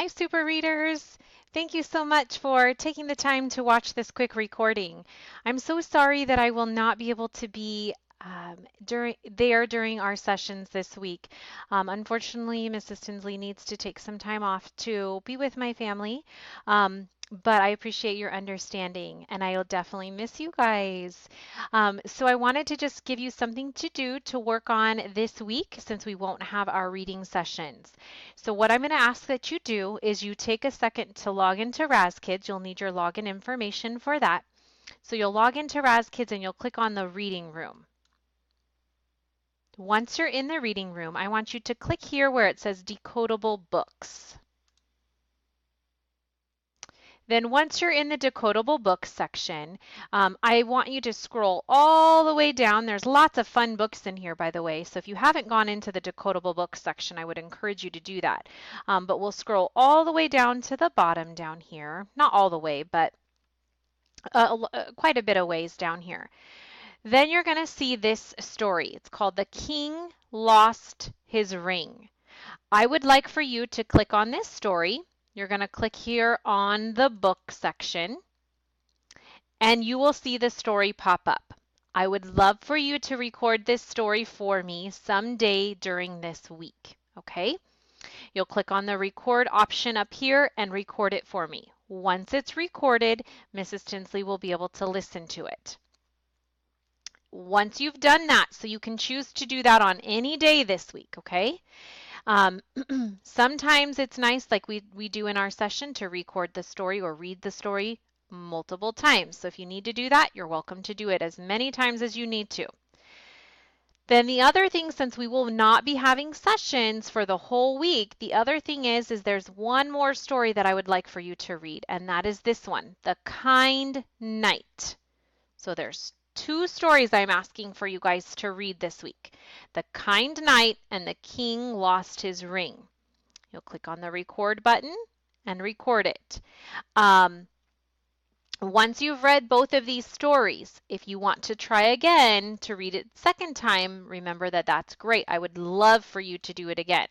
Hi, super readers. Thank you so much for taking the time to watch this quick recording. I'm so sorry that I will not be able to be during our sessions this week. Unfortunately, Mrs. Tinsley needs to take some time off to be with my family. But I appreciate your understanding, and I'll definitely miss you guys. So I wanted to just give you something to do to work on this week since we won't have our reading sessions. So what I'm going to ask that you do is you take a second to log into RazKids. You'll need your login information for that. So you'll log into RazKids and you'll click on the reading room. Once you're in the reading room, I want you to click here where it says Decodable Books. Then once you're in the Decodable Books section, I want you to scroll all the way down. There's lots of fun books in here, by the way. So if you haven't gone into the Decodable Books section, I would encourage you to do that. But we'll scroll all the way down to the bottom down here. Not all the way, but quite a bit of ways down here. Then you're going to see this story. It's called The King Lost His Ring. I would like for you to click on this story. You're going to click here on the book section, and you will see the story pop up. I would love for you to record this story for me someday during this week, okay? You'll click on the record option up here and record it for me. Once it's recorded, Mrs. Tinsley will be able to listen to it. Once you've done that, so you can choose to do that on any day this week, okay? Sometimes it's nice, like we do in our session, to record the story or read the story multiple times. So if you need to do that, you're welcome to do it as many times as you need to. Then the other thing, since we will not be having sessions for the whole week, the other thing is there's one more story that I would like for you to read, and that is this one, The Kind Knight. So there's two stories I'm asking for you guys to read this week. The Kind Knight and The King Lost His Ring. You'll click on the record button and record it. Once you've read both of these stories, if you want to try again to read it second time, remember that that's great. I would love for you to do it again.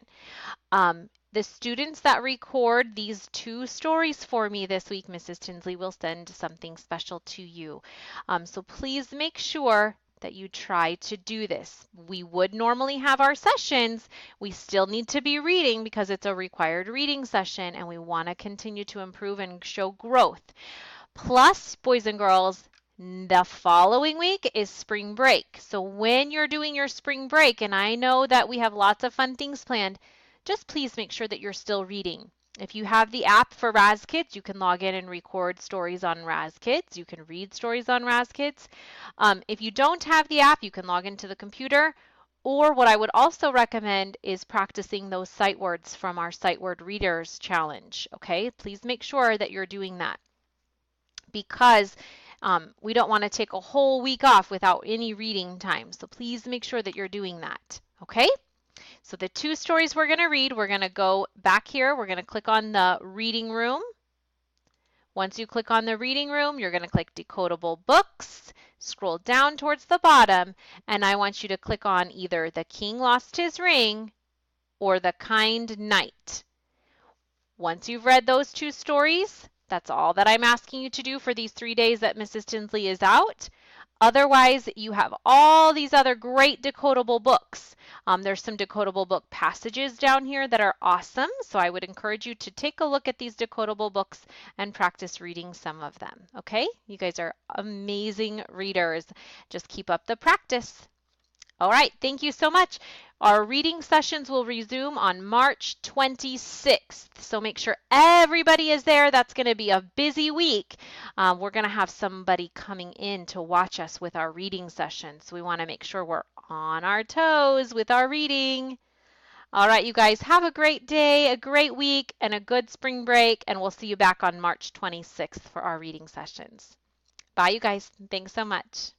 The students that record these two stories for me this week, Mrs. Tinsley will send something special to you. So please make sure that you try to do this. We would normally have our sessions. We still need to be reading because it's a required reading session and we want to continue to improve and show growth. Plus, boys and girls, the following week is spring break. So when you're doing your spring break, and I know that we have lots of fun things planned, just please make sure that you're still reading. If you have the app for RazKids, you can log in and record stories on RazKids. You can read stories on RazKids. If you don't have the app, you can log into the computer. Or what I would also recommend is practicing those sight words from our Sight Word Readers Challenge. Okay, please make sure that you're doing that because we don't want to take a whole week off without any reading time. So please make sure that you're doing that. Okay? So the two stories we're going to read, we're going to go back here. We're going to click on the reading room. Once you click on the reading room, you're going to click Decodable Books, scroll down towards the bottom, and I want you to click on either The King Lost His Ring or The Kind Knight. Once you've read those two stories, that's all that I'm asking you to do for these 3 days that Mrs. Tinsley is out. Otherwise, you have all these other great decodable books. There's some decodable book passages down here that are awesome, so I would encourage you to take a look at these decodable books and practice reading some of them, okay? You guys are amazing readers. Just keep up the practice. All right, thank you so much. Our reading sessions will resume on March 26th, so make sure everybody is there. That's going to be a busy week. We're going to have somebody coming in to watch us with our reading sessions. So we want to make sure we're on our toes with our reading. All right, you guys, have a great day, a great week, and a good spring break, and we'll see you back on March 26th for our reading sessions. Bye, you guys. Thanks so much.